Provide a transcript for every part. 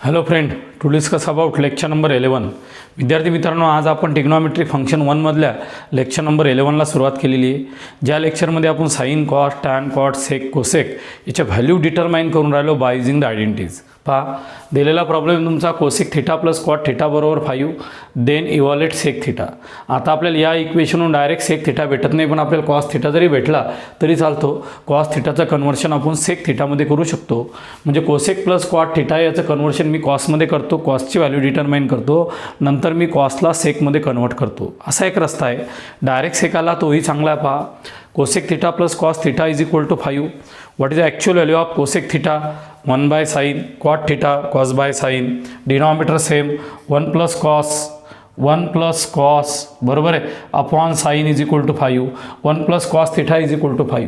Hello friend, to discuss about lecture number 11. विद्यार्थी मित्रांनो, आज आपण ट्रिग्नॉमेट्री फंक्शन 1 मधल्या लेक्चर नंबर 11ला सुरुवात केलेली आहे. ज्या लेक्चरमध्ये आपण साइन, कॉस, टॅन, कॉट, सेक, कोसेक याच्या व्हॅल्यू डिटरमाइन करून राहिलो बाय युजिंग द आयडेंटिटीज. पहा, दिलेला प्रॉब्लेम तुमचा cosec theta plus cot theta बरोबर 5 देन इव्हॅल्युएट सेक थिटा. आता आपल्याला या इक्वेशनवरून डायरेक्ट सेक थिटा भेटत नाही, पण आपल्याला कॉस थिटा जरी भेटला तरी चालतो. कॉस थिटाचं कन्व्हर्शन आपण सेक थिटामध्ये करू शकतो. म्हणजे कोसेक प्लस कॉट थिटा याचं कन्व्हर्शन मी कॉसमध्ये करतो, कॉसची व्हॅल्यू डिटरमाइन करतो, नंतर मी कॉसला सेकमध्ये कन्वर्ट करतो. असा एक रस्ता आहे. डायरेक्ट सेकाला तोही चांगला आहे. पहा, cosec theta plus cos theta is equal to 5. What is the actual value of cosec theta? 1 by sine, cot theta cos by sine, denominator same, 1 plus cos बरोबर आहे upon sine is equal to 5. 1 plus cos theta is equal to 5.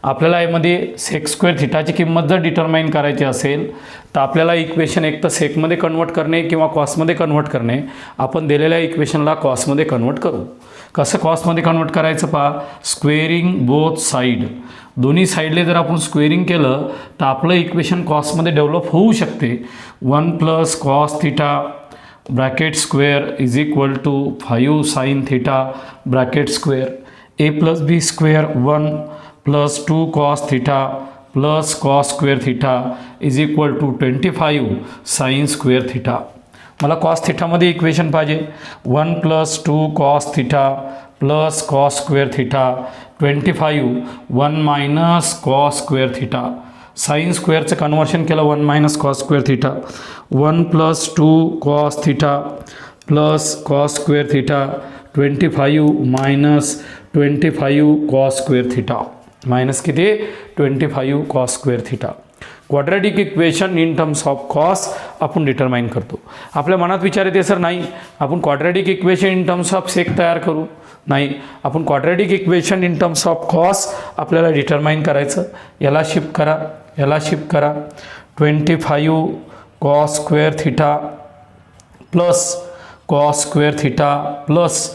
आपल्याला यामध्ये sec square थिटाची किंमत जर determine करायची असेल तर आपल्याला इक्वेशन एक तर सेकमध्ये कन्वर्ट करणे किंवा कॉसमध्ये कन्वर्ट करणे. आपण दिलेल्या इक्वेशनला कॉसमध्ये कन्वर्ट करू. कसं कॉसमध्ये कन्वर्ट करायचं? पहा, स्क्वेअरिंग बोथ साईड, दोन्ही साईडले जर आपण स्क्वेअरिंग केलं तर आपलं इक्वेशन कॉसमध्ये डेव्हलप होऊ शकते. 1 plus cos theta bracket square is equal to 5 sine theta bracket square, A plus B square 1 plus 2 cos theta plus cos square theta is equal to 25 sine square theta. मला cos थिटामध्ये equation पाहिजे. 1 plus 2 cos theta plus cos square theta 25 1 minus cos square theta. Sine स्क्वेअरचं conversion केलं 1 minus cos square theta. 1 plus 2 cos theta plus cos square theta 25 minus 25 cos square theta minus किती? 25 cos square theta. Quadratic equation in terms of cos आपण determine करतो. आपल्या मनात विचार येते, sir नाही आपण quadratic equation in terms of sec तयार करू. नाही, आपण quadratic equation in terms of cos आपल्याला डिटरमाइन करायचं. याला शिफ्ट करा, याला शिफ्ट करा. 25 cos square theta plus cos square theta plus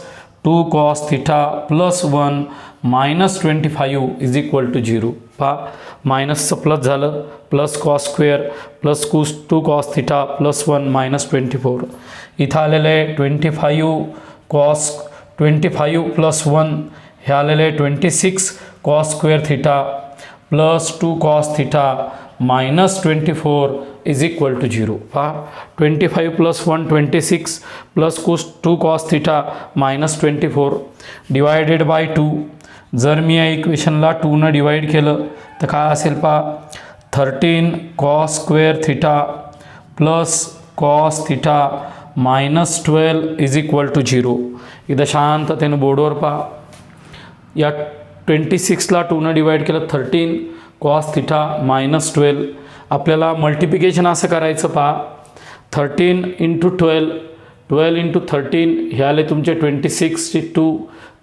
2 cos theta plus 1 minus 25 is equal to 0. पहा, मायनसचं प्लस झालं, plus cos square plus 2 cos theta plus 1 minus 24. इथं आलेलं आहे 25 प्लस 1 हे आलेलं आहे 26 cos square theta plus 2 cos theta minus 24 is equal to 0. पहा, 25 plus 1 26 plus 2 cos theta minus 24 divided by 2. जर मी या इक्वेशनला 2 डिवाइड केलं तर काय असेल? पहा, 13 cos square theta plus cos theta minus 12 is equal to 0. इथं शांततेनं बोर्डवर पहा, या 26ला 2 डिवाइड केलं 13 कॉस थिटा मायनस 12. आपल्याला मल्टिप्लिकेशन असं करायचं. पहा, 13 इंटू 12 इंटू 13 हे आले तुमचे 26 2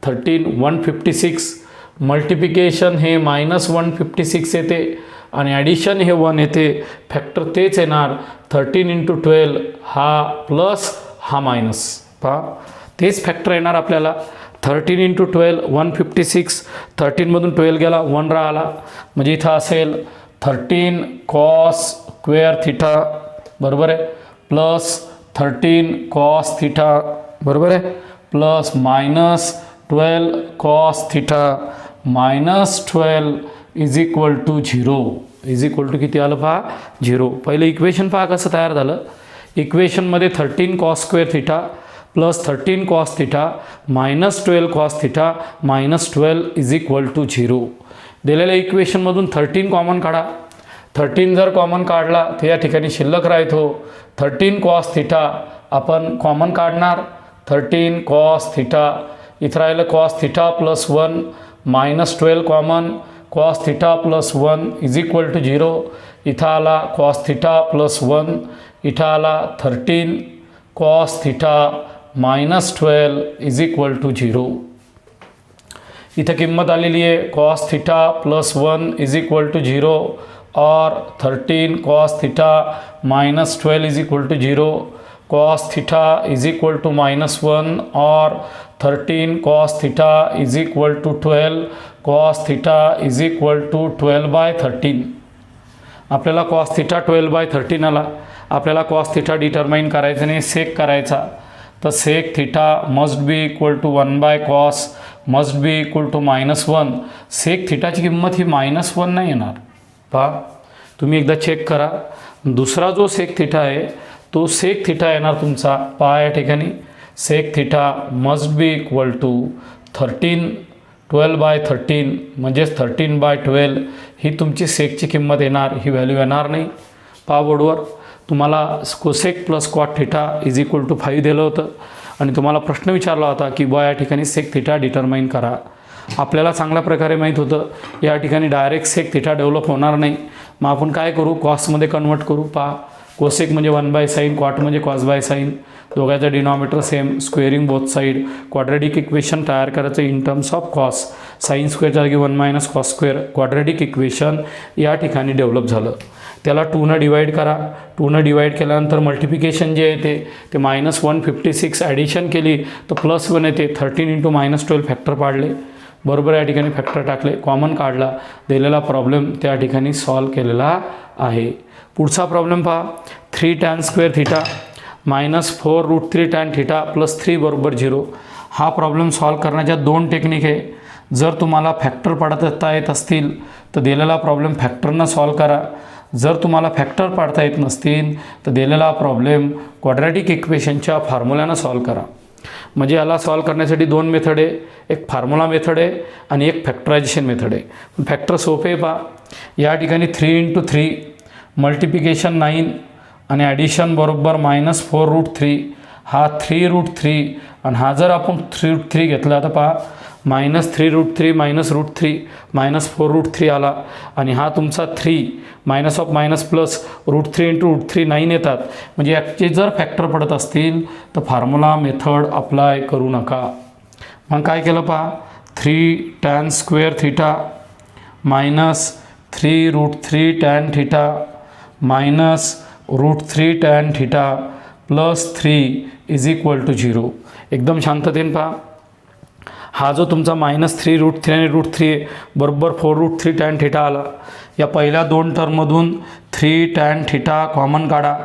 13 156. मल्टिप्लिकेशन हे मायनस 156 येते आणि ॲडिशन हे 1 येते. फॅक्टर तेच येणार. 13 इंटू 12 हा प्लस हा मायनस. पहा, तेच फॅक्टर येणार आपल्याला. 13 इंटू 12 156, 13मधून 12 गेला 1 राहिला, म्हणजे इथं असेल 13 कॉस स्क्वेअर थिटा बरोबर आहे प्लस 13 कॉस थिटा बरोबर आहे plus minus 12 cos theta minus 12 is equal to 0. Is equal to किती आलं? पहा, 0. पहिलं इक्वेशन पहा कसं तयार झालं. इक्वेशनमध्ये 13 cos square theta plus 13 cos theta minus 12 cos theta minus 12 is equal to 0. दिलेल्या इक्वेशनमधून 13 कॉमन काढा. 13 जर कॉमन काढला तर या ठिकाणी शिल्लक राहतो 13 कॉस थिटा. आपण कॉमन काढणार 13 कॉस थिटा. इथं राहिलं cos theta plus 1 minus 12 common, cos theta plus 1 is equal to 0. इथं आला कॉस थिटा प्लस 1, इथं आला 13 cos theta minus 12 is equal to 0. इथं किंमत आलेली आहे cos theta plus 1 is equal to 0 और 13 cos theta minus 12 is equal to 0. cos theta is equal to minus 1 or 13 cos theta is equal to 12 cos theta is equal to 12 by 13. आपल्याला cos theta 12 by 13 आला. आपल्याला cos theta determine करायचं नाही, sec करायचा. तर sec theta must be equal to 1/cos must be equal to -1. Sec थिटाची किंमत ही -1 नाही येणार. पहा तुम्ही एकदा चेक करा. दुसरा जो सेक थिटा आहे तो सेक थिटा येणार तुमचा, पहा या ठिकाणी sec theta must be equal to 12/13 म्हणजेच 13/12 ही तुमची सेकची किंमत येणार, ही व्हॅल्यू येणार नाही. पहा बोर्डवर तुम्हाला cosec plus cot theta is equal to 5 दिलं होतं आणि तुम्हाला प्रश्न विचारला होता की या ठिकाणी सेक थिटा डिटरमाइन करा. आपल्याला चांगल्या प्रकारे माहीत होतं या ठिकाणी डायरेक्ट सेक थिटा डेव्हलप होणार नाही. मग आपण काय करू, कॉसमध्ये कन्वर्ट करू. पहा कोसेक म्हणजे 1/sin, कॉट म्हणजे cos/sin, दोघांचा denominator same, squaring both side, quadratic equation तयार करायचं in terms of cos. Sine स्क्वेअरच्या जागी 1 - cos स्क्वेअर, क्वाड्रेटिक इक्वेशन या ठिकाणी डेव्हलप झालं. त्याला 2 डिवाईड करा. 2 डिवाईड केल्यानंतर मल्टिप्लिकेशन जे येते ते -156, ॲडिशन केली तर +1 येते. 13 × -12 फॅक्टर पाडले, बरोबर या ठिकाणी फॅक्टर टाकले, कॉमन काढला, दिलेला प्रॉब्लेम त्या ठिकाणी सॉल्व केलेला आहे. पुढचा प्रॉब्लेम पहा, 3 tan square theta -4√3 tan theta +3 = 0. हा प्रॉब्लेम सॉल्व करण्याच्या 2 टेक्निक आहे. जर तुम्हाला फॅक्टर पाडता येत असतील तर दिलेला प्रॉब्लेम फॅक्टरनं सॉल्व करा. जर तुम्हाला फॅक्टर पाडता येत नसतील तर दिलेला प्रॉब्लेम क्वाड्रॅटिक इक्वेशनच्या फॉर्म्युल्यानं सॉल्व करा. म्हणजे याला सॉल्व करण्यासाठी 2 मेथड आहे, एक फॉर्म्युला मेथड आहे आणि एक फॅक्टरायझेशन मेथड आहे. पण फॅक्टर सोपे पहा. या ठिकाणी 3 × 3 मल्टिप्लिकेशन 9 आणि ॲडिशन बरोबर -4√3. हा 3√3 आणि हा जर आपण 3√3 घेतला तर पहा -3√3 -√3 -4√3 आला आणि हा तुमचा 3 मायनस ऑफ मायनस प्लस √3 × √3 9 येतात. म्हणजे याचे जर फॅक्टर पडत असतील तर फॉर्म्युला मेथड अप्लाय करू नका. मग काय केलं पहा, 3 tan square theta -3√3 tan theta -√3 tan theta +3 = 0. एकदम शांततेने पहा. हा जो तुमचा -3√3 आणि √3 बरोबर 4√3 tan थिटा आला. या पहिल्या 2 टर्ममधून 3 tan थिटा कॉमन काढा.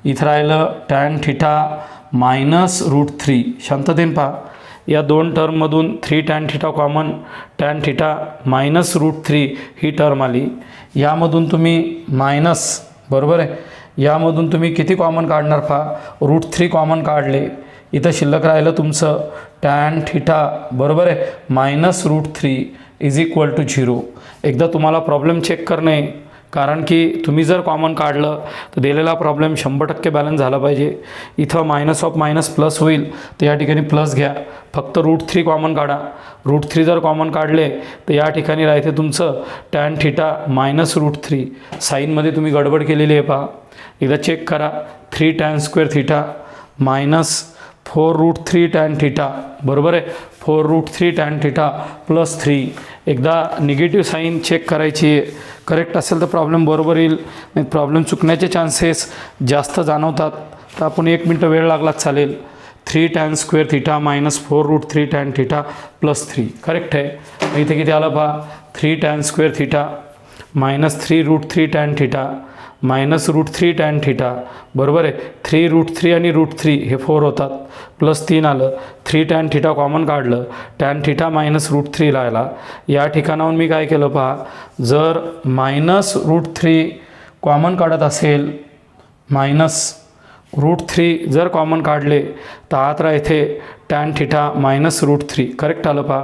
इथं राहिलं tan थिटा -√3. शांततेने पहा. या 2 टर्ममधून 3 tan theta common, tan theta -√3 ही टर्म आली. यामधून तुम्ही मायनस, बरोबर आहे, यामधून तुम्ही किती कॉमन काढणार पहा, √3 कॉमन काढले. इथं शिल्लक राहिलं तुमचं tan थिटा, बरोबर आहे, -√3 = 0. एकदा तुम्हाला प्रॉब्लेम चेक करणे, कारण की तुम्ही जर कॉमन काढलं तर दिलेला प्रॉब्लेम 100% बॅलन्स झाला पाहिजे. इथं मायनस ऑफ मायनस प्लस होईल तर या ठिकाणी प्लस घ्या. फक्त √3 कॉमन काढा. √3 जर कॉमन काढले तर या ठिकाणी राहते तुमचं tan थिटा -√3. साईनमध्ये तुम्ही गडबड केलेली आहे पहा. एकदा चेक करा. 3 tan square theta -4√3 tan theta, बरोबर आहे, 4√3 tan थिटा +3. एकदा निगेटिव्ह साईन चेक करायची आहे. करेक्ट असेल तर प्रॉब्लेम बरोबर येईल, नाही प्रॉब्लेम चुकण्याचे चान्सेस जास्त जाणवतात. तर आपण 1 मिनटं वेळ लागलाच चालेल. 3 tan square theta -4√3 tan theta +3 correct आहे. इथे किती आलं पहा, 3 tan square theta -3√3 tan theta -√3 tan theta, बरोबर आहे. 3√3 आणि √3 हे 4 होतात, +3 आलं. 3 tan थिटा कॉमन काढलं, tan थिटा -√3 राहिला. या ठिकाणाहून मी काय केलं पहा, जर -√3 कॉमन काढत असेल, -√3 जर कॉमन काढले तर आत राहते tan थिटा -√3 करेक्ट आलं पहा.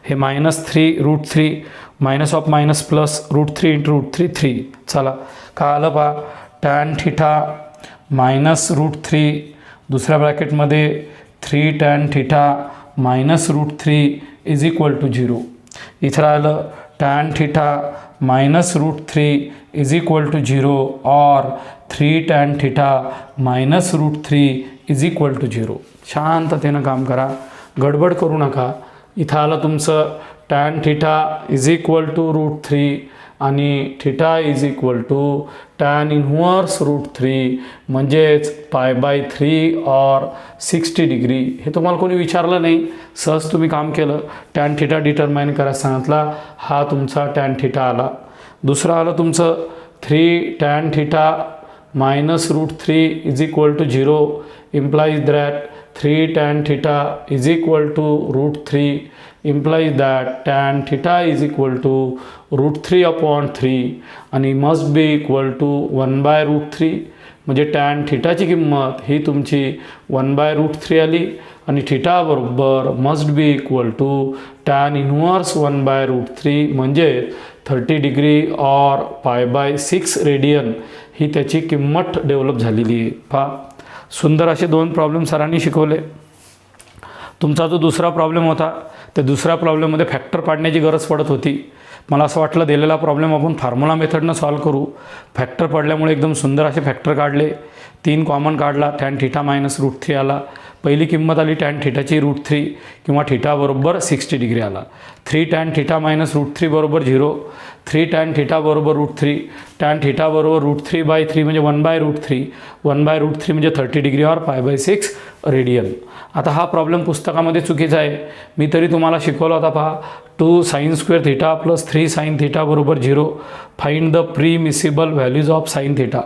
हे -3√3 मायनस ऑफ मायनस प्लस √3 × √3 3. चला काय आलं पहा, tan थिटा -√3 दुसऱ्या ब्रॅकेटमध्ये 3 tan थिटा -√3 = 0. इथं राहिलं tan थिटा -√3 = 0 और 3 tan थिटा -√3 = 0. शांततेनं काम करा, गडबड करू नका. इथं आलं तुमचं tan थिटा =√3 आणि थिटा tan 1√3 म्हणजेच π/3 और 60 डिग्री. हे तुम्हाला कोणी विचारलं नाही, सहज तुम्ही काम केलं. tan थिटा डिटरमाइन करायला सांगितला, हा तुमचा tan थिटा आला. दुसरा आलं तुमचं 3 tan theta minus root 3 is equal to 0 implies that 3 tan theta is equal to root 3 implies that tan theta is equal to root 3 upon 3 आणि must be equal to 1 by root 3 म्हणजे tan थिटाची किंमत ही तुमची 1 by root 3 आली आणि theta बरोबर must be equal to tan inverse 1 by root 3 म्हणजे 30 degree और π/6 radian ही त्याची किंमत डेव्हलप झालेली आहे. पहा सुंदर असे 2 प्रॉब्लेम सरांनी शिकवले. तुमचा जो दुसरा प्रॉब्लेम होता त्या दुसऱ्या प्रॉब्लेममध्ये फॅक्टर पाडण्याची गरज पडत होती. मला असं वाटलं दिलेला प्रॉब्लेम आपण फॉर्म्युला मेथडनं सॉल्व करू. फॅक्टर पडल्यामुळे एकदम सुंदर असे फॅक्टर काढले. 3 कॉमन काढला, टॅन थिटा मायनस रूट 3 आला. पहिली किंमत आली टॅन थिटाची रूट 3 किंवा थिटा बरोबर 60 डिग्री आला. 3 टॅन थिटा मायनस रूट 3 बरोबर 0. 3 टॅन थिटा बरोबर रूट 3. टॅन थिटा बरोबर रूट 3/3 म्हणजे 1 by root 3. 1 by root 3 म्हणजे 30 डिग्री और π/6 रेडियन. आता हा प्रॉब्लेम पुस्तकामध्ये चुकीचा आहे. मी तरी तुम्हाला शिकवला होता. पहा 2 sin square theta plus 3 sin theta बरोबर 0. Find the permissible values of sine theta.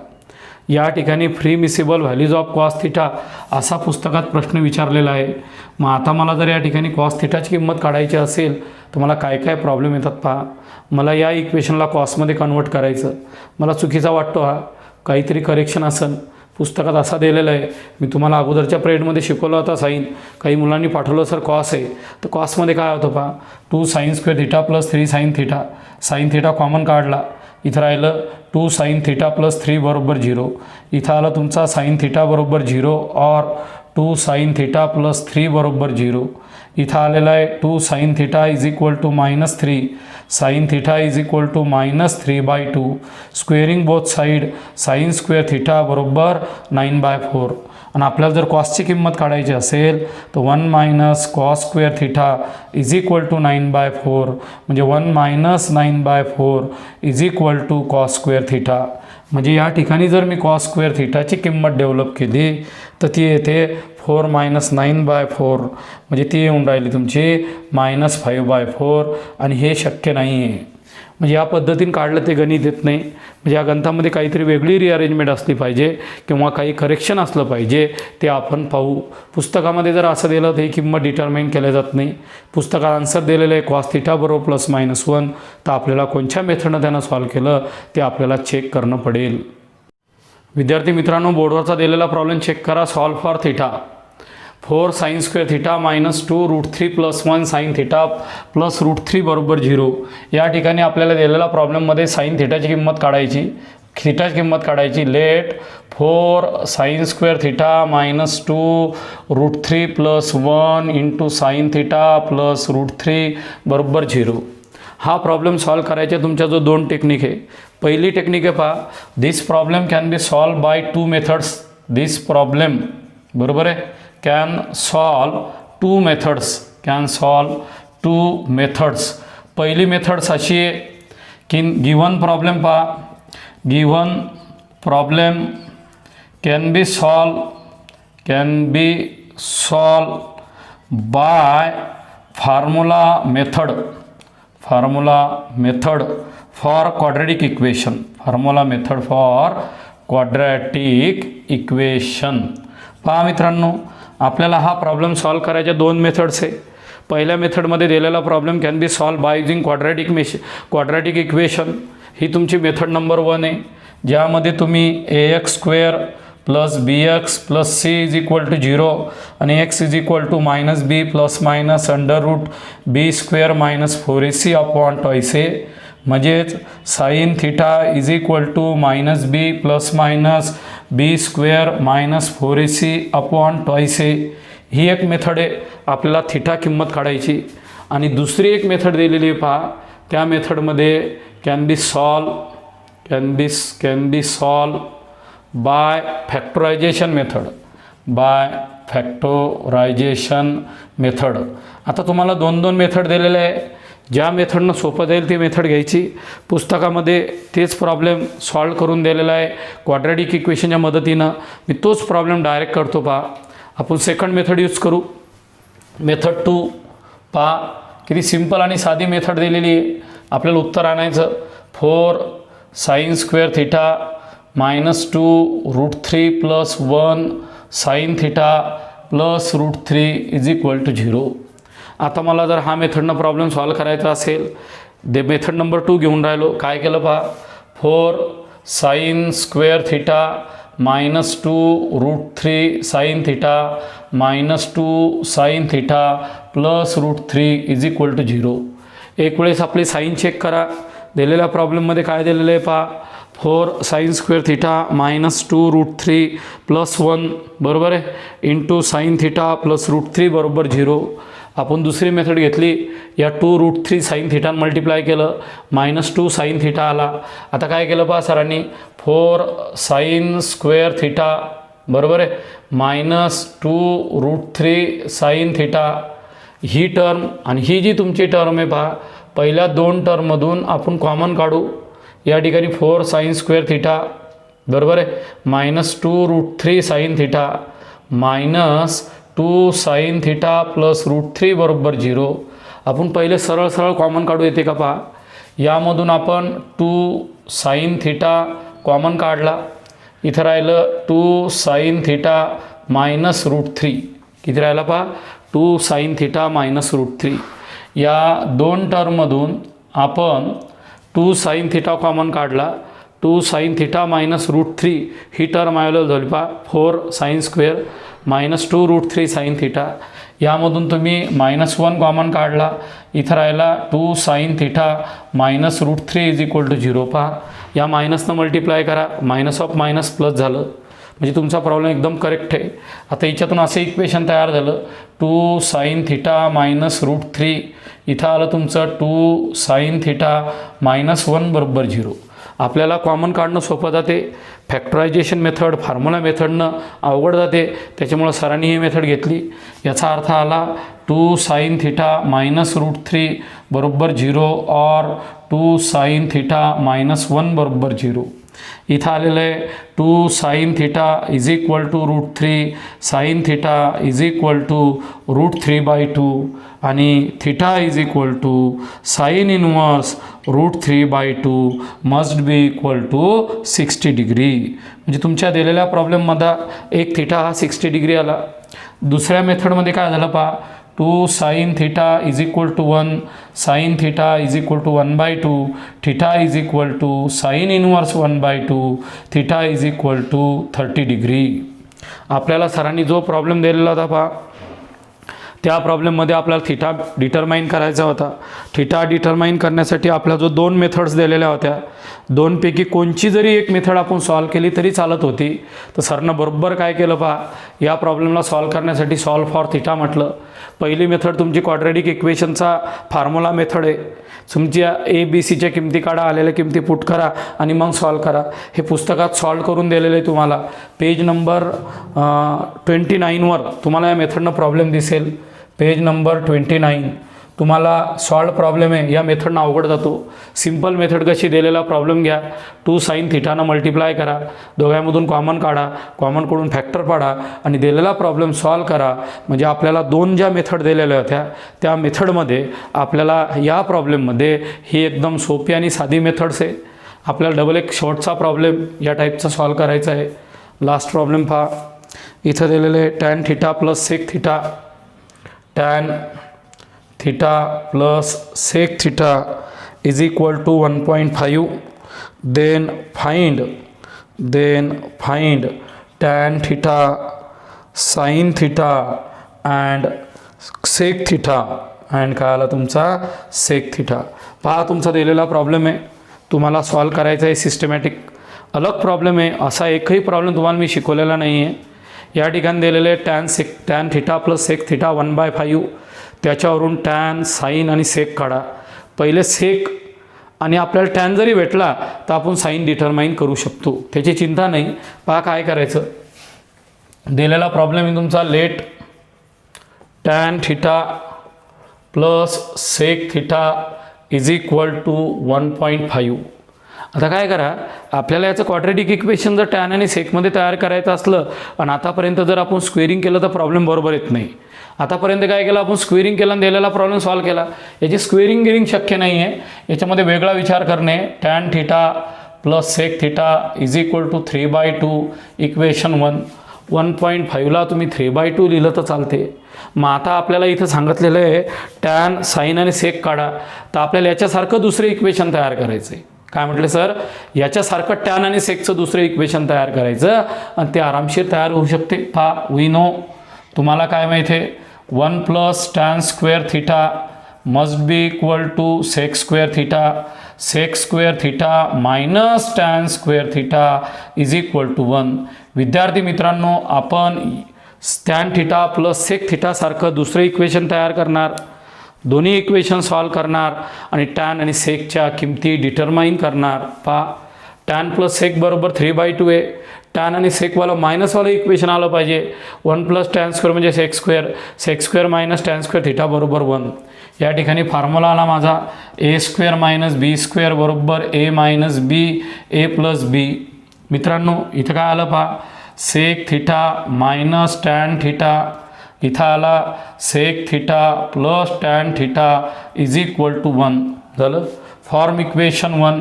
या ठिकाणी permissible values of cos theta असा पुस्तकात प्रश्न विचारलेला आहे. मग आता मला जर या ठिकाणी कॉस थिटाची किंमत काढायची असेल तर मला काय काय प्रॉब्लेम येतात. पहा मला या इक्वेशनला कॉसमध्ये कन्वर्ट करायचं. मला चुकीचा वाटतो हा, काहीतरी करेक्शन असेल. पुस्तकात असा दिलेला आहे. मी तुम्हाला अगोदरच्या पिरियडमध्ये शिकवलं होता साईन. काही मुलांनी पाठवलं सर कॉस आहे, तर कॉसमध्ये काय होतं पहा 2 sin square theta plus 3 sin theta. Sine theta common काढला, इथं राहिलं 2 sin theta plus 3 बरोबर 0. इथं आलं तुमचा साइन थिटा बरोबर 0 और 2 sin theta plus 3 बरोबर 0. इथं आलेला आहे 2 sin theta is equal to -3. Sine theta is equal to -3/2. Squaring both side sine square theta बरोबर 9/4. आणि आपल्याला जर कॉसची किंमत काढायची असेल तर 1 minus cos square theta is equal to 9/4 म्हणजे 1 minus 9/4 is equal to cos square theta. म्हणजे या ठिकाणी जर मी कॉस स्क्वेअर थिटाची किंमत डेव्हलप केली तर ती येते 4 - 9/4 म्हणजे ती येऊन राहिली तुमची -5/4 आणि हे शक्य नाही आहे. म्हणजे या पद्धतीने काढलं ते गणित येत नाही. म्हणजे या गणितामध्ये काहीतरी वेगळी रिअरेंजमेंट असली पाहिजे किंवा काही करेक्शन असलं पाहिजे, ते आपण पाहू. पुस्तकामध्ये जर असं दिलं तर ही किंमत डिटर्माइन केल्या जात नाही. पुस्तकात आन्सर दिलेलं आहे कॉस थिटा बरोबर +-1. तर आपल्याला कोणत्या मेथडनं त्यानं सॉल्व केलं ते आपल्याला चेक करणं पडेल. विद्यार्थी मित्रांनो, बोर्डवरचा दिलेला प्रॉब्लेम चेक करा. Solve for theta. 4 sin square theta minus 2 root 3 plus 1 sin theta plus root 3 बरोबर 0. या ठिकाणी आपल्याला दिलेला प्रॉब्लेममध्ये साइन थिटाची किंमत काढायची, थिटाची किंमत काढायची. Let 4 sin square theta minus 2 root 3 plus 1 into sin theta plus root 3 बरोबर 0. हा प्रॉब्लेम सॉल्व करायचा तुमच्या जो 2 टेक्निक आहे. पहिली टेक्निक आहे पहा, this problem can be solve by 2 methods. This problem बरोबर आहे can solve 2 methods. can solve 2 methods. पहिली मेथड्स अशी आहे की गिवन प्रॉब्लेम पहा, given problem can be solve bye formula method for quadratic equation. Formula method for quadratic equation. पहा मित्रांनो, आपल्याला हा प्रॉब्लेम सॉल्व करायच्या 2 मेथड्स आहे. पहिल्या मेथडमध्ये दिलेला problem can be solve by using quadratic equation. ही तुमची मेथड नंबर 1 आहे, ज्यामध्ये तुम्ही ax² + bx + c is equal to 0 आणि x is equal to -b ± √b² - 4ac upon 2a म्हणजेच sine theta is equal to -b ± b² - 4ac upon 2a. ही एक method आहे. आपल्याला थिटा किंमत काढायची. आणि दुसरी एक मेथड दिलेली आहे पहा, त्या मेथडमध्ये can be solve bye factorisation method. आता तुम्हाला 2 मेथड दिलेले आहे. ज्या मेथडनं सोपं जाईल ती मेथड घ्यायची. पुस्तकामध्ये तेच प्रॉब्लेम सॉल्व करून दिलेला आहे क्वाड्रॅटिक इक्वेशनच्या मदतीनं. मी तोच प्रॉब्लेम डायरेक्ट करतो. पहा आपण सेकंड मेथड यूज करू. मेथड 2 पहा किती सिंपल आणि साधी मेथड दिलेली आहे. आपल्याला उत्तर आणायचं 4 sin square theta -2√3 + 1 sin theta + √3 = 0. आता मला जर हा मेथडनं प्रॉब्लेम सॉल्व करायचा असेल, मेथड नंबर 2 घेऊन राहिलो. काय केलं पहा, 4 sin² theta -2√3 sin theta -2 sin theta + √3 = 0. एक वेळेस आपली साईन चेक करा. दिलेल्या प्रॉब्लेममध्ये काय दिलेलं आहे पहा, 4 sin² थिटा -2√3 + 1 बरोबर आहे इंटू sin थिटा + √3 = 0. आपण दुसरी मेथड घेतली, या 2√3 sin थिटा मल्टिप्लाय केलं, -2 sin थिटा आला. आता काय केलं पहा सरांनी, 4 sin² थिटा बरोबर आहे -2√3 sin थिटा, ही टर्म आणि ही जी तुमची टर्म आहे पहा, पहिल्या दोन टर्ममधून आपण कॉमन काढू. या ठिकाणी 4 sin² थिटा बरोबर आहे -2√3 sin थिटा -2 sin थिटा + √3 = 0. आपण पहिले सरळ सरळ कॉमन काढू येते का पहा. यामधून आपण 2 sin थिटा कॉमन काढला, इथं राहिलं 2 sin थिटा -√3. किती राहिला पहा, 2 sin थिटा -√3. या दोन टर्ममधून आपण 2 sin थिटा कॉमन काढला, 2 sin थिटा -√3 ही टर्म अवेलेबल झाली पहा, 4 sin² -2√3 sin थिटा. यामधून तुम्ही -1 कॉमन काढला, इथं राहिला 2 sin थिटा -√3 = 0. पहा, या मायनसनं मल्टिप्लाय करा, मायनस ऑफ मायनस प्लस झालं, म्हणजे तुमचा प्रॉब्लेम एकदम करेक्ट आहे. आता याच्यातून असं इक्वेशन तयार झालं, 2 sin थिटा -√3, इथं आलं तुमचं 2 sin थिटा -1 = 0. आपल्याला कॉमन काढणं सोपं जाते, फॅक्टरायझेशन मेथड फॉर्म्युला मेथडनं अवघड जाते, त्याच्यामुळं सरांनी ही मेथड घेतली. याचा अर्थ आला 2 sin थिटा -√3 = 0 और 2 sin थिटा -1 = 0. इथं आलेलं आहे 2 sin थिटा = √3 sin थिटा = √3/2 आणि theta sin inverse √3/2 must be = 60 degree. म्हणजे तुमच्या दिलेल्या प्रॉब्लेममध्ये एक थिटा हा 60 डिग्री आला. दुसऱ्या मेथडमध्ये काय झालं पहा, 2 sin theta = 1 sin theta = 1/2 theta sin inverse 1/2 theta = 30 degree. आपल्याला सरांनी जो प्रॉब्लेम दिलेला होता पहा, त्या प्रॉब्लेममध्ये आपल्याला थिटा डिटरमाइन करायचा होता. थिटा डिटरमाइन करण्यासाठी आपल्या जो 2 मेथड्स दिलेल्या होत्या, दोनपैकी कोणची जरी एक मेथड आपण सॉल्व केली तरी चालत होती. तर सरनं बरोबर काय केलं पहा, या प्रॉब्लेमला सॉल्व करण्यासाठी सॉल्व फॉर थिटा म्हटलं. पहिली मेथड तुमची क्वाड्रॅटिक इक्वेशनचा फॉर्म्युला मेथड आहे. तुमच्या ABC किमती काढा, आलेल्या किमती पुट करा आणि मग सॉल्व करा. हे पुस्तकात सॉल्व करून दिलेलं आहे तुम्हाला. पेज नंबर 29वर तुम्हाला या मेथडनं प्रॉब्लेम दिसेल. पेज नंबर 29 तुम्हाला सॉल्व प्रॉब्लेम आहे, या मेथडनं अवघड जातो. सिंपल मेथड कशी, दिलेला प्रॉब्लेम घ्या, 2 sin थिटानं मल्टिप्लाय करा, दोघांमधून कॉमन काढा, कॉमन कडून फॅक्टर पाडा आणि दिलेला प्रॉब्लेम सॉल्व करा. म्हणजे आपल्याला 2 ज्या मेथड दिलेल्या होत्या त्या मेथडमध्ये आपल्याला या प्रॉब्लेममध्ये ही एकदम सोपी आणि साधी मेथड्स आहे. आपल्याला डबल एक शॉर्टचा प्रॉब्लेम या टाईपचा सॉल्व करायचा आहे. लास्ट प्रॉब्लेम पहा, इथं दिलेले tan theta + sec theta, tan theta + sec theta = 1.5. then find tan theta sin theta and sec theta and काय आला तुमचा sec थिटा. पहा, तुमचा दिलेला प्रॉब्लेम आहे, तुम्हाला सॉल्व करायचा आहे. सिस्टमॅटिक अलग प्रॉब्लेम आहे, असा एकही प्रॉब्लेम तुम्हाला मी शिकवलेला नाही आहे. या ठिकाणी दिलेले tan थिटा + sec थिटा 1/5, त्याच्यावरून tan sin आणि sec काढा. पहिले sec आणि आपल्याला tan जरी भेटला तर आपण sin डिटरमाइन करू शकतो, त्याची चिंता नाही. पहा काय करायचं, दिलेला प्रॉब्लेम आहे तुमचा, let tan theta + sec theta = 1.5. आता काय करा, आपल्याला याचं क्वाड्रॅटिक इक्वेशन जर tan आणि सेकमध्ये तयार करायचं असलं आणि आतापर्यंत जर आपण स्क्वेअरिंग केलं तर प्रॉब्लेम बरोबर येत नाही. आतापर्यंत काय केलं आपण, स्क्वेअरिंग केलं आणि दिलेला प्रॉब्लेम सॉल्व केला. याची स्क्वेअरिंग शक्य नाही आहे, याच्यामध्ये वेगळा विचार करणे. tan theta plus sec theta is equal to 3/2 equation 1.5ला तुम्ही 3/2 लिहिलं तर चालते. मग आता आपल्याला इथं सांगितलेलं आहे टॅन साईन आणि सेक काढा. तर आपल्याला याच्यासारखं दुसरं इक्वेशन तयार करायचं आहे. काय म्हटलं सर, याच्यासारखं टॅन आणि सेकचं दुसरं इक्वेशन तयार करायचं आणि ते आरामशीर तयार होऊ शकते. पहा, वी नो, तुम्हाला काय माहिती आहे, 1 plus tan square theta must be equal to sec square theta. Sec square theta minus tan square theta is equal to 1. विद्यार्थी मित्रांनो, आपण tan theta plus sec theta सारखं दुसरं इक्वेशन तयार करणार, दोन्ही इक्वेशन सॉल्व करणार आणि टॅन आणि सेकच्या किमती डिटरमाइन करणार. पहा, टॅन प्लस सेक बरोबर 3/2 आहे. टॅन आणि सेकवाला मायनसवालं इक्वेशन आलं पाहिजे. 1 प्लस टॅन स्क्वेअर म्हणजे sec square, sec square minus tan square theta बरोबर 1. या ठिकाणी फॉर्म्युला आला माझा a square minus b square बरोबर a minus B A plus बी. मित्रांनो, इथं काय आलं पहा, sec theta minus tan theta, इथं आला sec theta plus tan theta is equal to 1 झालं. Form equation 1.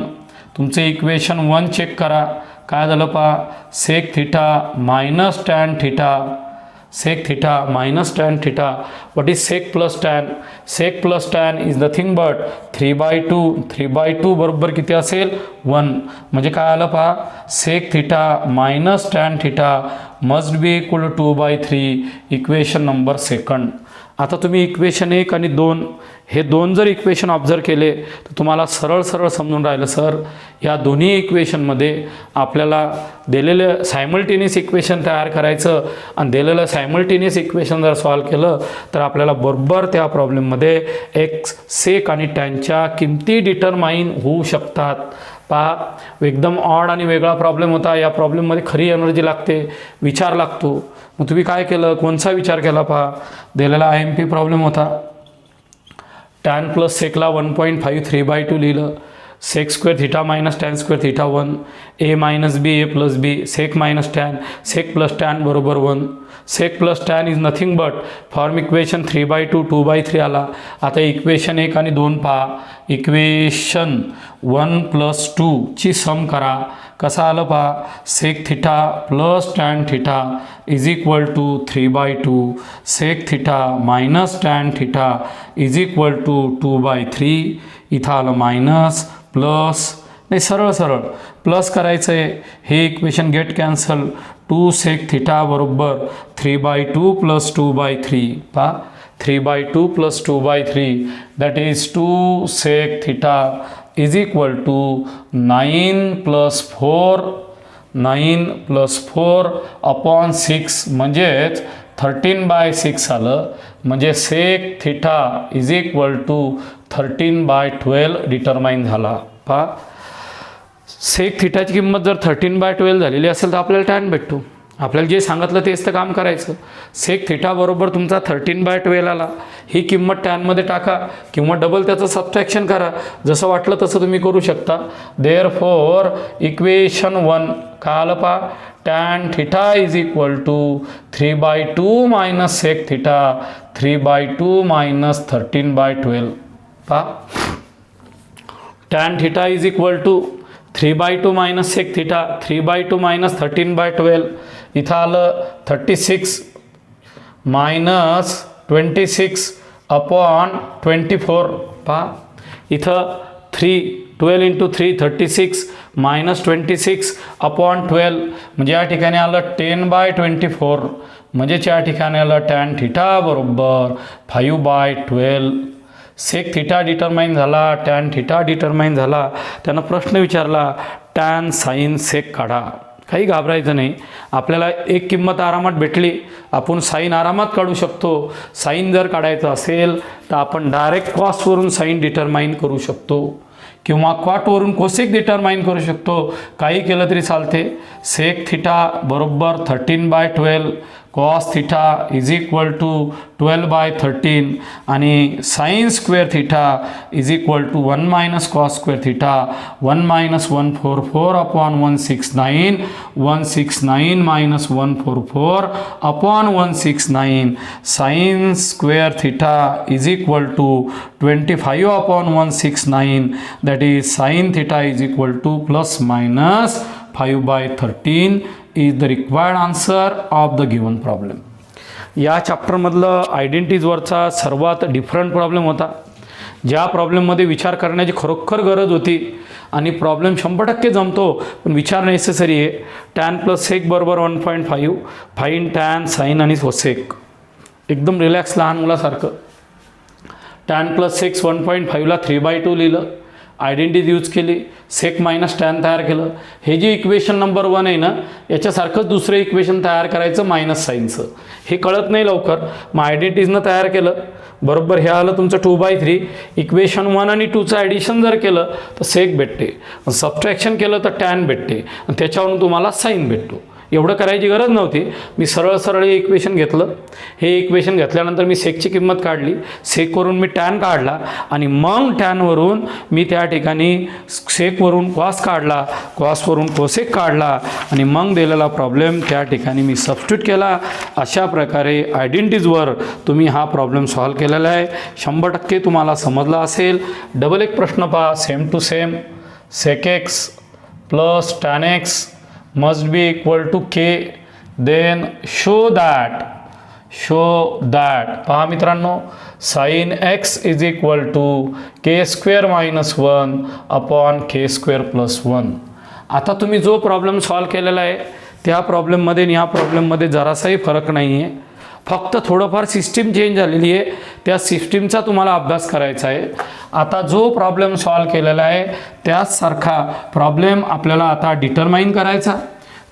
तुमचे इक्वेशन 1 चेक करा. काय झालं पहा, sec theta minus tan theta, sec theta minus tan theta. What is sec plus tan? Sec plus tan is nothing but 3/2. 3/2 बरोबर किती असेल? 1. म्हणजे काय आलं पहा, sec theta minus tan theta must be equal to 2/3 equation number second. आता तुम्ही equation 1 आणि 2 हे दोन जर इक्वेशन ऑब्झर्व केले तर तुम्हाला सरळ सरळ समजून राहिलं, सर या दोन्ही इक्वेशनमध्ये आपल्याला दिलेलं सायमल्टेनियस इक्वेशन तयार करायचं आणि दिलेलं सायमल्टेनियस इक्वेशन जर सॉल्व केलं तर आपल्याला बरोबर त्या प्रॉब्लेममध्ये एक्स, सेक आणि टॅनच्या किमती डिटरमाइन होऊ शकतात. पहा, एकदम ऑड आणि वेगळा प्रॉब्लेम होता. या प्रॉब्लेममध्ये खरी एनर्जी लागते, विचार लागतो. मग तुम्ही काय केलं, कोणचा विचार केला? पहा, दिलेला IMP प्रॉब्लेम होता. टॅन प्लस सेकला 1.5 3/2 लिहिलं. Sec square theta minus tan square theta 1, A minus B A plus B, sec minus tan, sec plus tan बरोबर 1. Sec plus tan is nothing but form equation 3/2 2/3 आला. आता equation 1 आणि 2 पहा. Equation 1 plus 2 ची सम करा. कसा आलं पहा, sec theta plus tan theta is equal to 3/2, sec theta minus tan theta is equal to 2/3. इथं आलं मायनस प्लस, नाही सरळ सरळ प्लस करायचं आहे. हे equation get cancel. 2 sec theta बरोबर 3/2 प्लस 2/3. पहा, 3/2 plus 2/3 that is 2 sec theta is equal to 9 plus 4 upon 6 म्हणजेच 13/6 आलं. म्हणजे sec theta is equal to 13/12 determine झाला. पहा, सेक थिटाची किंमत जर 13/12 झालेली असेल तर आपल्याला टॅन भेटतो. आपल्याला जे सांगितलं तेच तर काम करायचं. सेक थिटा बरोबर तुमचा 13/12 आला. ही किंमत टॅनमध्ये टाका किंवा डबल त्याचं सबट्रॅक्शन करा, जसं वाटलं तसं तुम्ही करू शकता. देअरफॉर इक्वेशन 1 काय आलं पहा, tan theta is equal to 3/2 minus sec theta 3/2 minus 13/12. पहा, tan theta is equal to 3/2 minus sec theta 3/2 minus 13/12. इथं आलं 36 मायनस 26 अपॉन 24. पहा, इथं 12 इंटू 3 36 मायनस 26 अपॉन 12 म्हणजे या ठिकाणी आलं 10/24. म्हणजेच या ठिकाणी आलं टॅन थिटा बरोबर 5/12. सेक थिटा डिटरमाइन झाला, टॅन थिटा डिटरमाइन झाला. त्यानं प्रश्न विचारला टॅन साईन सेक काढा. काही घाबरायचं नाही, आपल्याला एक किंमत आरामात भेटली, आपण साईन आरामात काढू शकतो. साईन जर काढायचं असेल तर आपण डायरेक्ट कॉसवरून साईन डिटरमाइन करू शकतो किंवा कॉटवरून कोसेक डिटरमाइन करू शकतो. काही केलं तरी चालते. सेक थिटा बरोबर 13/12 cos theta is equal to 12/13 आणि sine square theta is equal to 1 minus cos square theta 1 minus 144 upon 169 169 minus 144 upon 169 sine square theta is equal to 25 upon 169 that is sine theta is equal to plus minus 5/13 is the required answer of the given problem. या चॅप्टरमधलं आयडेंटिटीजवरचा सर्वात different problem होता, ज्या प्रॉब्लेममध्ये विचार करण्याची खरोखर गरज होती आणि प्रॉब्लेम 100% जमतो पण विचार नेसेसरी आहे. टॅन प्लस सेक बरोबर 1.5 फाईन टॅन साईन आणि सेक, एकदम रिलॅक्स लहान मुलासारखं. टॅन प्लस सेक्स 1.5ला 3/2 लिहिलं, आयडेंटिटी यूज केली, सेक मायनस टॅन तयार केलं. हे जे इक्वेशन नंबर 1 आहे ना, याच्यासारखंच दुसरं इक्वेशन तयार करायचं मायनस साईनचं. हे कळत नाही लवकर, मग आयडेंटिटीजनं तयार केलं बरोबर. हे आलं तुमचं 2/3. इक्वेशन 1 आणि 2चं ॲडिशन जर केलं तर सेक भेटते, सबट्रॅक्शन केलं तर टॅन भेटते आणि त्याच्यावरून तुम्हाला साईन भेटतो. एवढं करायची गरज नव्हती. मी सरळ सरळ हे इक्वेशन घेतलं. हे इक्वेशन घेतल्यानंतर मी सेकची किंमत काढली, सेकवरून मी टॅन काढला आणि मग टॅनवरून मी त्या ठिकाणी सेकवरून कॉस काढला, कॉसवरून कोसेक काढला आणि मग दिलेला प्रॉब्लेम त्या ठिकाणी मी सबस्टिट्यूट केला. अशा प्रकारे आयडेंटिटीजवर तुम्ही हा प्रॉब्लेम सॉल्व केलेला आहे. 100% तुम्हाला समजला असेल. डबल एक प्रश्न पहा, same to same. Sec x plus tan x must be equal to k, then show that पहा मित्रांनो, sin x is equal to k square minus 1 upon k square plus 1. आता तुम्ही जो प्रॉब्लेम सॉल्व केलेला आहे त्या प्रॉब्लेममध्ये आणि ह्या प्रॉब्लेममध्ये जरासाही फरक नाही आहे, फक्त थोडंफार सिस्टीम चेंज झालेली आहे. त्या सिस्टीमचा तुम्हाला अभ्यास करायचा आहे. आता जो प्रॉब्लेम सॉल्व केलेला आहे त्याचसारखा प्रॉब्लेम आपल्याला आता डिटरमाइन करायचा.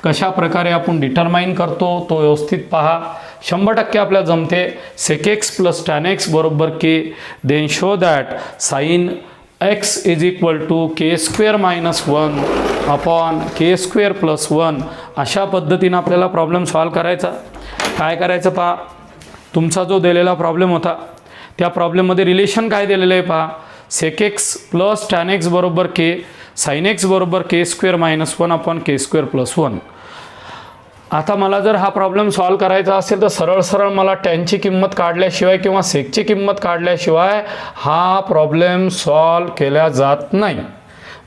कशा प्रकारे आपण डिटरमाइन करतो तो व्यवस्थित पहा. 100% आपल्याला जमते. Sec x plus tan x बरोबर K, then show that sine x is equal to K square minus 1 upon K square plus 1. अशा पद्धतीनं आपल्याला प्रॉब्लेम सॉल्व करायचा. काय करायचं पहा, तुमचा जो दिलेला प्रॉब्लेम होता त्या प्रॉब्लेममध्ये रिलेशन काय दिलेलं आहे पहा. Sec x plus tan x बरोबर के, साइन एक्स बरोबर के स्क्वेअर मायनस 1 अपॉन के स्क्वेअर प्लस 1. आता मला जर हा प्रॉब्लेम सॉल्व करायचा असेल तर सरळ सरळ मला टॅनची किंमत काढल्याशिवाय किंवा सेकची किंमत काढल्याशिवाय हा प्रॉब्लेम सॉल्व केला जात नाही.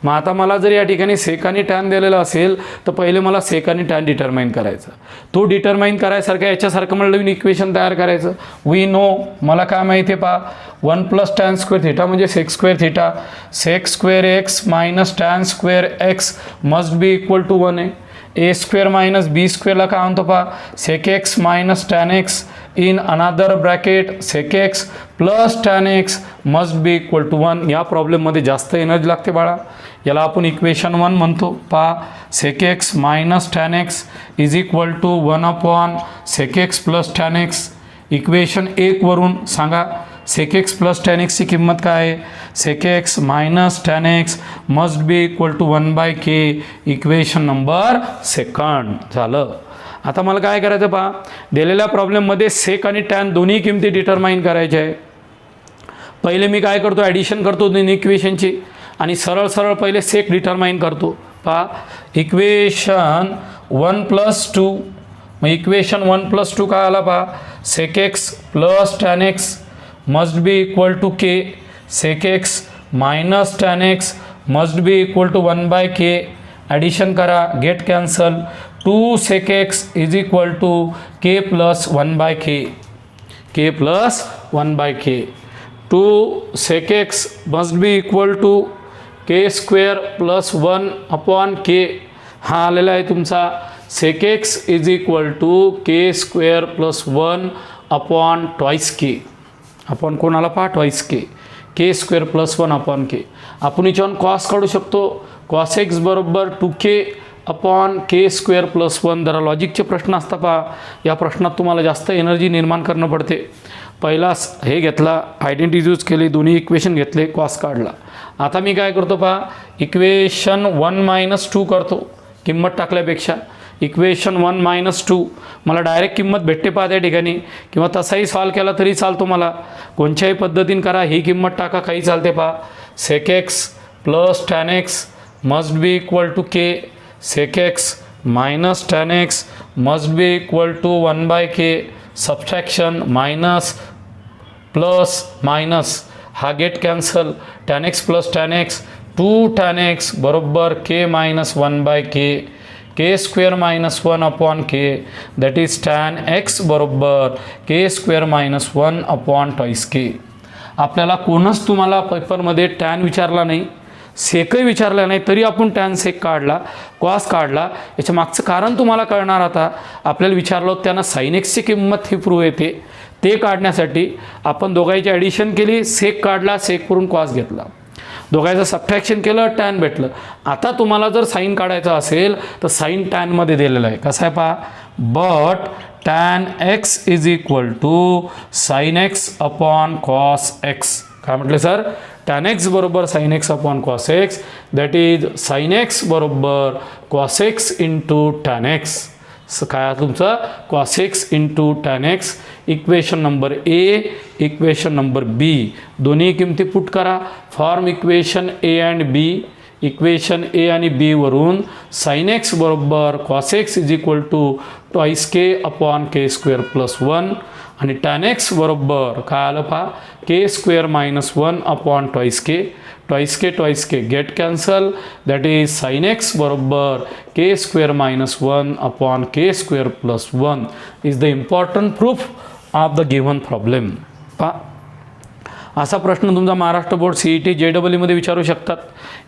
मग आता मला जर या ठिकाणी सेक आणि टॅन दिलेला असेल तर पहिले मला सेक आणि टॅन डिटरमाइन करायचं. तो डिटरमाइन करायसारखं याच्यासारखं मला नवीन इक्वेशन तयार करायचं. वी नो, मला काय माहिती आहे पहा, 1 प्लस टॅन स्क्वेअर थिटा म्हणजे sec square theta. Sec square x minus tan square x must be equal to 1 आहे. ए स्क्वेअर मायनस बी स्क्वेअरला काय म्हणतो पहा, sec x minus tan x in another bracket sec x plus tan x must be equal to 1. या प्रॉब्लेममध्ये जास्त energy लागते बाळा, याला आपण इक्वेशन 1 म्हणतो. पहा, sec x minus tan x is equal to 1 upon sec x plus tan x. Equation 1 वरून सांगा सेक एक्स प्लस टॅन एक्सची किंमत काय आहे. Sec x minus tan x must be equal to 1/k. Equation number 2 झालं. आता मला काय करायचं पहा, दिलेल्या प्रॉब्लेममध्ये सेक आणि टॅन दोन्ही किमती डिटरमाइन करायच्या आहे. पहिले मी काय करतो, ॲडिशन करतो दोन्ही इक्वेशनची आणि सरळ सरळ पहिले सेक डिटरमाइन करतो. पहा, इक्वेशन 1 प्लस 2, मग इक्वेशन 1 प्लस 2 काय आला पहा, sec x plus tan x must be equal to K, sec x minus tan x must be equal to 1/k. Addition करा, get cancel. 2 sec x is equal to K plus 1/k, K plus 1/k. 2 sec x must be equal to K square plus 1 upon K. हा आलेला आहे तुमचा sec x is equal to K square plus 1 upon twice K. आपण कोणाला पहा, twice के, के square plus 1 upon के. आपण याच्यावरून cos काढू शकतो. कॉस एक्स बरोबर 2k अपॉन के स्क्वेअर प्लस 1. जरा लॉजिकचे प्रश्न असता पहा, या प्रश्नात तुम्हाला जास्त एनर्जी निर्माण करणं पडते. पहिला हे घेतला, आयडेंटिटी यूज केली, दोन्ही इक्वेशन घेतले, कॉस काढला. आता मी काय करतो पहा, इक्वेशन 1 - 2 करतो किंमत टाकल्यापेक्षा. इक्वेशन 1 मायनस 2 मला डायरेक्ट किंमत भेटते पहा त्या ठिकाणी, किंवा तसाही सॉल्व केला तरी चालतो मला, कोणत्याही पद्धतीने करा, ही किंमत टाका काही चालते पहा. Sec x plus tan x must be equal to K, sec x minus tan x must be equal to 1/k, subtraction minus plus minus हा get cancel, tan x plus tan x 2 tan x बरोबर K minus 1/k, K square minus 1/k that is tan x बरोबर के square minus 1/2k. आपल्याला कोणच तुम्हाला पेपरमध्ये tan विचारला नाही, सेकही विचारला नाही, तरी आपण टॅन सेक काढला, कॉस काढला. याच्या मागचं कारण तुम्हाला कळणार. आता आपल्याला विचारलं होतं त्यांना साइन एक्सची किंमत ही प्रूव्ह येते, ते काढण्यासाठी आपण दोघांची ॲडिशन केली, सेक काढला, सेक करून कॉस घेतला, दोघांचं सबट्रॅक्शन केलं, टॅन भेटलं. आता तुम्हाला जर साईन काढायचं असेल तर साईन टॅनमध्ये दिलेलं आहे. कसं आहे पहा, but tan x is equal to sine x upon cos x. काय म्हटलं सर, टॅन एक्स बरोबर sine x upon cos x that is sine x बरोबर cos x into tan x. काय तुमचं cos x into tan x. Equation number A, equation number B दोन्ही किमती put करा. Form equation A and B. Equation A आणि B वरून sine x बरोबर cos x is equal to 2k upon K square plus 1 आणि tan x बरोबर काय आलं पहा, K square minus 1/2k, 2k get cancel that is sine x बरोबर के square minus 1/k square plus 1 is the important proof of the given problem. पहा, असा प्रश्न तुमचा महाराष्ट्र बोर्ड CET JEE मध्ये विचारू शकतात.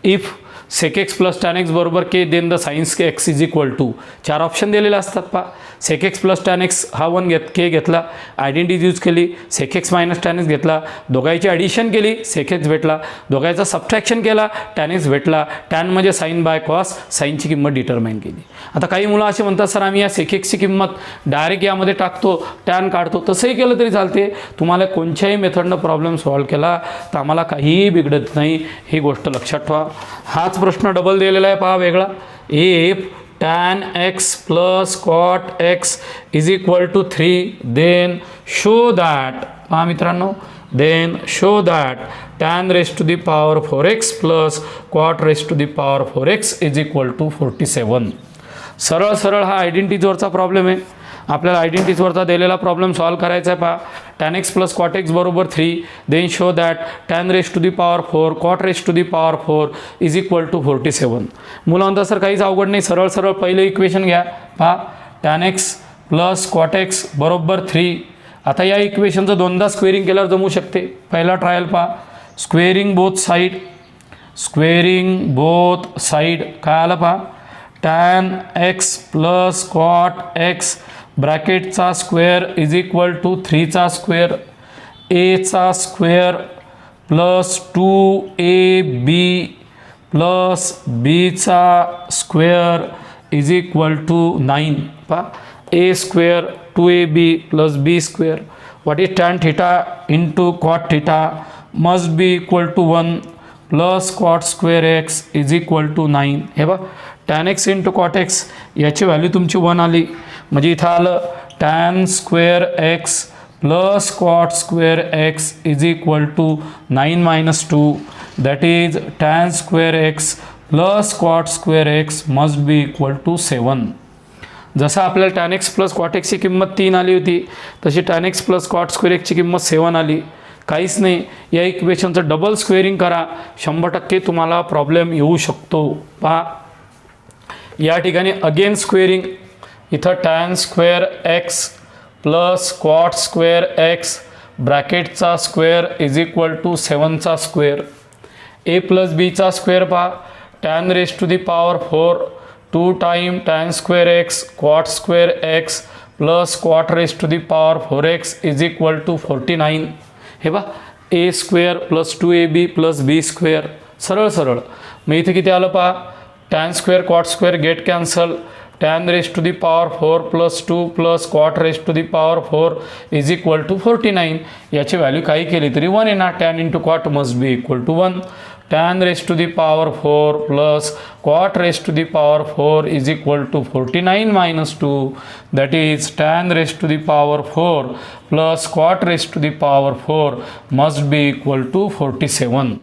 If sec x plus tan x बरोबर K then the sines x is equal to, 4 option दिलेले असतात पहा. Sec x plus tan x हा 1 के घेतला, आयडेंटिटी यूज केली, sec x minus tan x घेतला, दोघांची ॲडिशन केली, सेक एक्स भेटला, दोघांचा सबट्रॅक्शन केला, टॅन एक्स भेटला, टॅन म्हणजे साइन बाय कॉस, साईनची किंमत डिटरमाइन केली. आता काही मुलं असे म्हणतात सर आम्ही या सेक एक्सची किंमत डायरेक्ट यामध्ये टाकतो, टॅन काढतो, तसंही केलं तरी चालते. तुम्हाला कोणत्याही मेथडनं प्रॉब्लेम सॉल्व्ह केला तर आम्हाला काहीही बिघडत नाही, ही गोष्ट लक्षात ठेवा. हाच प्रश्न डबल दिलेला आहे पहा वेगळा. If tan x plus cot x is equal to 3 then show that, पहा मित्रांनो, then show that tan raised to the power 4x plus cot raised to the power 4x is equal to 47. सरळ सरळ हा आयडेंटिटीवरचा problem आहे. आपल्याला आयडेंटिटीवरचा दिलेला problem solve करायचा आहे पहा. tan x plus cot x बरोबर 3 then show that tan raised to the power 4 cot raised to the power 4 is equal to 47. मुलांना सर काहीच अवघड नाही, सरळ सरळ पहिलं इक्वेशन घ्या पहा. tan x plus cot x बरोबर 3. आता या इक्वेशनचं दोनदा स्क्वेअरिंग केल्यावर जमू शकते. पहिला ट्रायल पहा, squaring both side, squaring both side काय आलं पहा, tan x plus cot x ब्रॅकेटचा स्क्वेअर इज इक्वल टू 3चा स्क्वेअर, एचा स्क्वेअर प्लस 2ab प्लस बीचा स्क्वेअर इज इक्वल टू 9. पहा, A square 2ab plus B square. What is tan theta into cot theta must be equal to 1 plus cot square x is equal to 9. हे बघ, tan x into cot x याची value तुमची 1 आली, म्हणजे इथं आलं tan square x plus cot square x is equal to 9 minus 2 that is tan square x plus cot square x must be equal to 7. जसं आपल्याला टॅन एक्स प्लस कॉट एक्सची किंमत 3 आली होती, तशी tan x plus cot square एक्सची किंमत 7 आली. काहीच नाही, या इक्वेशनचं डबल स्क्वेअरिंग करा, 100% तुम्हाला प्रॉब्लेम येऊ शकतो. पहा, या ठिकाणी अगेन स्क्वेअरिंग, इथं tan square x plus cot square x ब्रॅकेटचा स्क्वेअर इज इक्वल टू 7चा स्क्वेअर, ए प्लस बीचा स्क्वेअर पहा, tan race to the power 4 2 time tan square x cot square x plus cot race to the power 4x is equal to 49. हे बा, A square plus 2ab plus B square, सरळ सरळ. मग इथे किती आलं पहा, tan square cot square get cancel, tan race to the power 4 plus 2 plus cot race to the power 4 is equal to 49. याची व्हॅल्यू काही केली तरी 1 येणार. Tan into cot must be equal to 1. tan raised to the power 4 plus cot raised to the power 4 is equal to 49 minus 2, that is tan raised to the power 4 plus cot raised to the power 4 must be equal to 47.